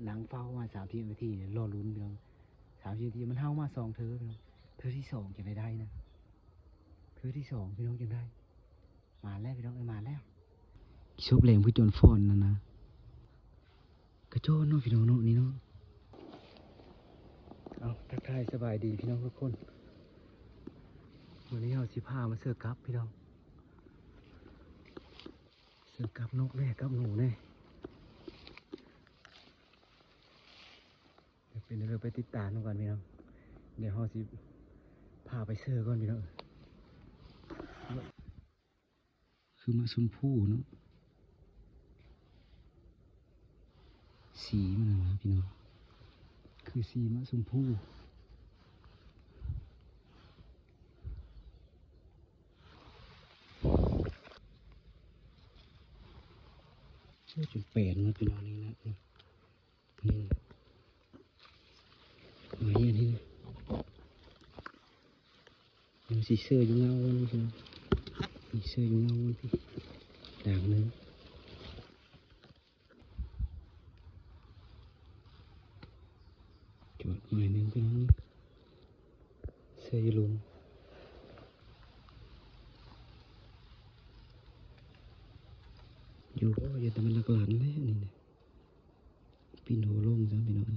หนังเฝ้ามา30 นาทีรอลุ้นพี่น้อง30 นาทีมันเฮามา2 เธอพี่น้องเธอที่2จะได้นะเธอที่2พี่น้องจะได้มาแล้วพี่น้องมาแล้วชุบแรงผู้จนฟอนนะกระโจนเนาะพี่น้องเนาะนี่เนาะเอาทักทายสบายดีพี่น้องทุกคนวันนี้เราสิพามาเสือกับพี่น้องเสือกับนกแน่กับหนูแน่เป็นเราไปติดตามกันพี่น้องเดี๋ยวเราสิพาไปเสือก่อนพี่น้องคือมาชมพู่เนาะสีมันนะพี่น้องคือสีมะชมพู่จุดเปลี่ยนมาพี่น้องนี่นะนี่มาอย่างนี้มันสีเสื้ออยู่เงาวันนี้ใช่ไหมมีเสื้ออยู่เงาวันพี่ด่างนึงจอดหน่อยนึงพี่น้องเสื้ออยู่ลุงอยู่ก็อย่าแต่มันหลักหลันเลยนี่นะปีนหัวลงซะพี่น้อง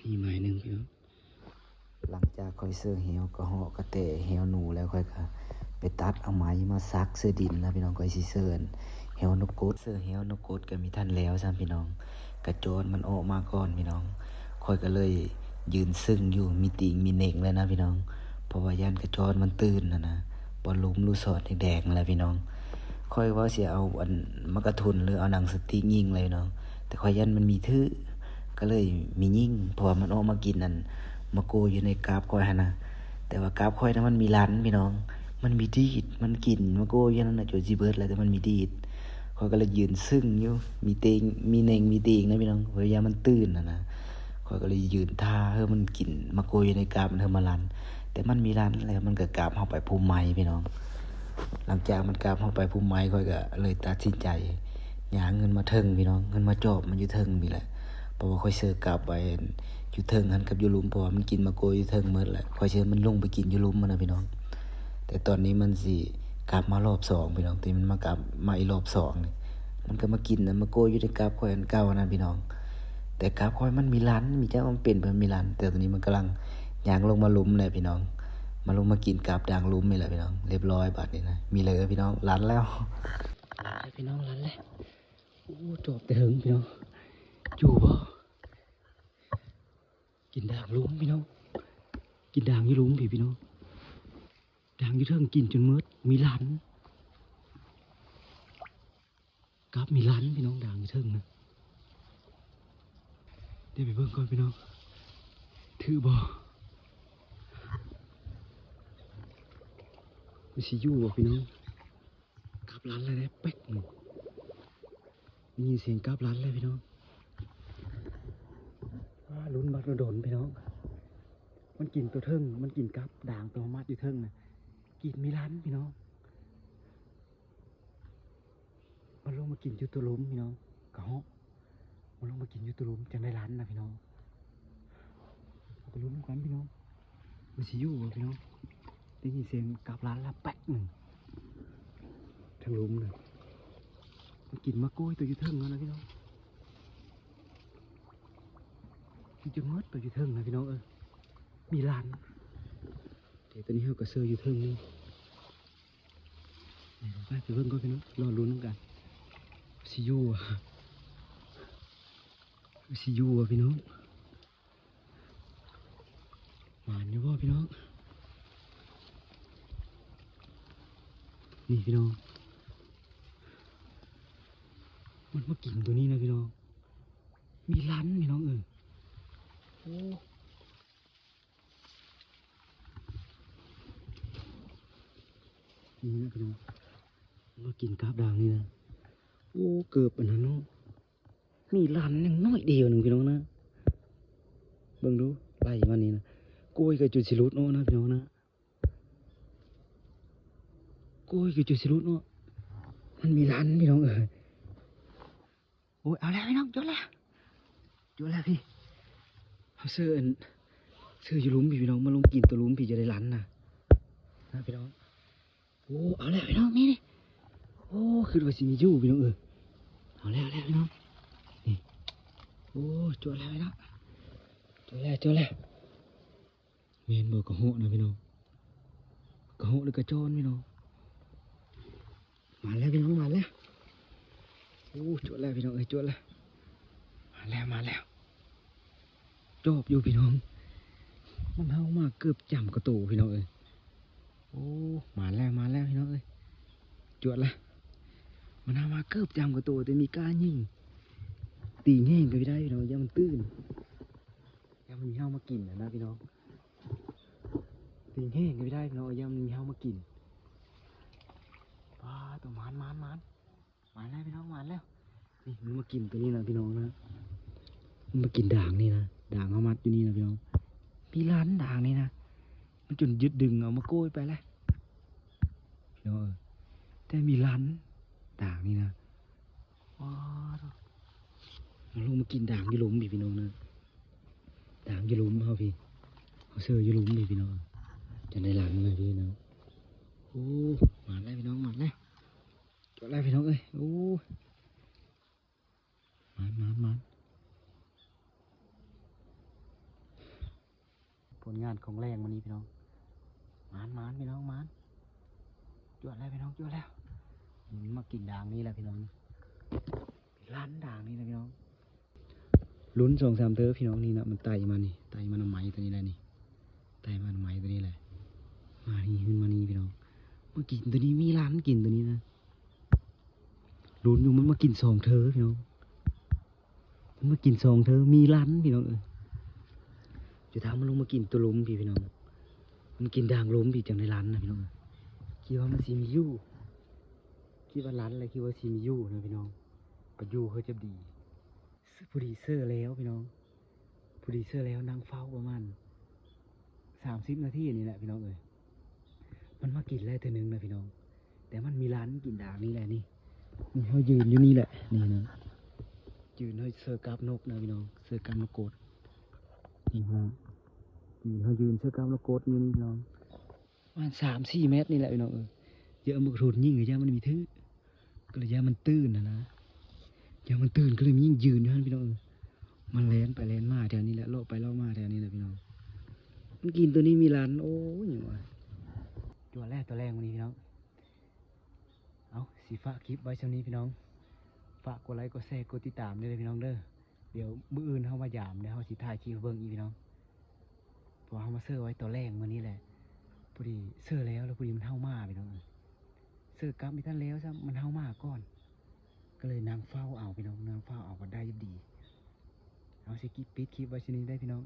นี่หมายหนึ่งพี่น้องหลังจากค่อยเสื้อเหี่ยวก็เหาะก็เตะเหี่ยวหนูแล้วค่อยก็ไปตัดเอาไม้มาซักเสื้อดินแล้วพี่น้องค่อยสิเสื้อเหี่ยวนกกดเสื้อเหี่ยวนกกดก็มีท่านแล้วซ้ำพี่น้องกระโจนมันออกมาก่อนพี่น้องค่อยก็เลยยืนซึ่งอยู่มีติ่งมีเน่งแล้วนะพี่น้องเพราะว่าย่านกระโจนมันตื่นนะบอลลุ่มลูกศรแดงๆอะไรพี่น้องค่อยว่าเสียเอาอันมากระทุนหรือเอาหนังสติ๊กยิงเลยน้องแต่ค่อยยันมันมีทื่อก็เลยมียิงเพราะมันออกมากินนั่นมาโกอยู่ในกราบค่อยนะแต่ว่ากราบค่อยนะมันมีรันพี่น้องมันมีดีดมันกินมาโกอยู่นั่นนะโจจีเบิร์ดอะไรแต่มันมีดีดค่อยก็เลยยืนซึ่งอยู่มีเตงมีเน่งมีเตงนะพี่น้องพยายามมันตื่นนะค่อยก็เลยยืนท่าเฮ้มันกินมาโกอยู่ในกราบมันเธอมารันแต่มันมีรันอะไรมันก็กราบเข้าไปภูมิไม้พี่น้องหลังจากมันกราบเข้าไปภูมิไม้ค่อยก็เลยตัดสินใจหาเงินมาเทิงพี่น้องเงินมาจอบมันอยู่เทิงนี่แหละเพราะว่าค่อยเสือกลับไปอยู่เทิงหันกับอยู่ลุมเพราะว่ามันกินมาโกยอยู่เทิงเมื่อแหละค่อยเชื่อมันลงไปกินอยู่ลุมมันนะพี่น้องแต่ตอนนี้มันสิกลับมารอบ2พี่น้องที่มันมากลับมาอีกรอบ2นี่มันก็มากินนะมาโกยอยู่ในกราบค่อยอันเก่านะพี่น้องแต่กราบค่อยมันมีรันมีเจ้ามันเป็นเพิ่นมีรันแต่ตอนนี้มันกำลังย่างลงมาลุมเลยพี่น้องมาลงมากินกราบด่างลุมนี่แหละพี่น้องเรียบร้อยบัดนี้นะมีเลยพี่น้องรันแล้วพี่น้องรันแล้วโอ้จบแต่ถึงพี่น้องอยู่บ่กินด่างลุมพี่น้องกินด่างยี่ลุมพี่น้องด่างยี่เทิงกินจนมืดมีรันกับมีรันพี่น้องด่างยี่เทิงนะเดี๋ยวไปเบิ่งก่อนพี่น้องถือบ่มันสิอยู่บ่พี่น้องกับรันเลยนะเป๊กหนึ่งมีเสียงกับรันเลยพี่น้องลุ้นบักโดนพี่น้องมันกินตัวเทิงมันกินกับด่างตัวมัดอยู่เทิงนะกินมีรันพี่น้องมันลงมากินอยู่ตัวล้มพี่น้องกะฮะมันลงมากินอยู่ตัวล้มจังได้รันนะพี่น้องไปลุ้นกันพี่น้องมันสิอยู่บ่พี่น้องได้ยินเสียงกับรันแล้วแป๊กหนึ่งทางล้มเลยมันกินมะกล้วยตัวอยู่เทิงแล้วนะพี่น้องกินจนมืดตัวอยู่เทิงนะพี่น้องมีรันเดี๋ยวตอนนี้เราก็เซอร์อยู่เทิงนี่ไปเบิ่งก่อนพี่น้องรอลุ้นกันซิยูอ่ะพี่น้องหวานอยู่บ่พี่น้องนี่พี่น้องมันมากินตัวนี้นะพี่น้องมีรันพี่น้องโอ้นี่นะพี่น้องมากินกาบด่างนี่นะโอ้เกือบอันนั้นเนาะมีรันยังน้อยเดียวหนึ่งพี่น้องนะเบิ่งดูไล่มานี่นะกล้วยกับจุดสิรุดเนาะนะพี่น้องนะกล้วยกับจุดสิรุดเนาะมันมีรันพี่น้อง โอ้ยเอาแล้วพี่น้องจดแล้วพี่เขาเสื้ออยู่หลุมพี่น้องมาลงกินตัวหลุมพี่จะได้ลันนะพี่น้องโอ้เอาแล้วพี่น้องนี่โอ้คือว่าสิมีอยู่พี่น้องเอาแล้วพี่น้องนี่โอ้จดแล้วพี่น้องจดแล้วเมนเบอร์กระโหนะพี่น้องกระโหหรือกระโจนพี่น้องมาแล้วพี่น้องมาแล้วโอ้จดแล้วพี่น้องจดแล้วมาแล้วจบอยู่พี่น้องมันเฮามาเกือบจำกระตูพี่น้องโอ้มาแล้วพี่น้องจวดละมันเอามาเกือบจำกระตูแต่มีก้ายิงตีแง่งก็ไม่ได้พี่น้องย่ามันตื้นย่ามันมีเฮามากินนะพี่น้องตีแง่งก็ไม่ได้พี่น้องย่ามันมีเฮามากินว้าตัวมันมาแล้วพี่น้องมาแล้วนี่มันมากินตัวนี้นะพี่น้องนะมันมากินด่างนี่นะด่างเอามัดอยู่นี่นะพี่น้องมีร้านด่างนี่นะมันจนยึดดึงเอามาโกยไปแล้วพี่น้องแต่มีร้านด่างนี่นะว้าวมันลงมากินด่างยี่หลุมพี่น้องนะด่างยี่หลุมเขาพี่เขาเสือยี่หลุมพี่น้องจะได้ร้านเลยพี่น้องโอ้มาแล้วพี่น้องมาแล้วจอดแล้วพี่น้องโอ้มาผลงานของแรงวันนี้พี่น้องมานพี่น้องมานจวดแล้วพี่น้องจวดแล้วมากินด่างนี่แหละพี่น้องร้านด่างนี่นะพี่น้องลุ้น2-3เธอพี่น้องนี่นะมันไต่มานี่ไต่มาหน่อไม้ตัวนี้แหละนี่ไต่มาหน่อไม้ตัวนี้แหละมานี่ขึ้นมานี่พี่น้องมากินตัวนี้มีร้านกินตัวนี้นะลุ้นอยู่มันมากิน2เธอพี่น้องมันมากิน2เธอมีร้านพี่น้องจะทำมันลงมากินตัวล้มพี่น้องมันกินด่างล้มพี่จังในร้านนะพี่น้องคิดว่ามันซีมียู่คิดว่าร้านอะไรคิดว่าซีมียู่นะพี่น้องปัจจุเขาจะดีผู้ดีเซอร์แล้วพี่น้องผู้ดีเซอร์แล้วนั่งเฝ้าประมาณ30 นาทีนี่แหละพี่น้องมันมากินแล้วตัวนึงนะพี่น้องแต่มันมีร้านกินด่างนี่แหละนี่เขายืนอยู่นี่แหละนี่นะยืนให้เซอร์กับนกนะพี่น้องเซอร์กับนกโกดนี่ฮะเขายืนเซอร์กับนกโกดอยู่นี่พี่น้องประมาณ3-4 เมตรนี่แหละพี่น้องเยอะมันกระโดดยิ่งเลยย่ามันมีทื่อก็เลยย่ามันตื้นนะย่ามันตื้นก็เลยยิ่งยืนอยู่นั่นพี่น้องมันแล่นไปแล่นมาแถวนี้แหละเลาะไปเลาะมาแถวนี้แหละพี่น้องมันกินตัวนี้มีร้านโอ้ยอย่างวะตัวแรกวันนี้พี่น้องเอาสีฟ้าคลิปไว้ช่วงนี้พี่น้องฝากกดไลค์กดแชร์กดติดตามด้วยเลยพี่น้องเด้อเดี๋ยวมื้ออื่นเขามาหยามเดี๋ยวเขาสิถ่ายคลิปเบิ่งอีพี่น้องเพราะเขามาเสื้อไว้ตัวแรกวันนี้แหละพอดีเสื้อแล้วพอดีมันเท่ามาพี่น้องเสื้อกลับมีท่านแล้วซะมันเท่ามาก่อนก็เลยนางเฝ้าเอาพี่น้องนางเฝ้าเอาก็ได้ยิบดีเอาสิปิดคลิปไว้ช่วงนี้ได้พี่น้อง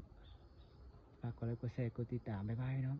ฝากกดไลค์กดแชร์กดติดตามบ๊ายบายพี่น้อง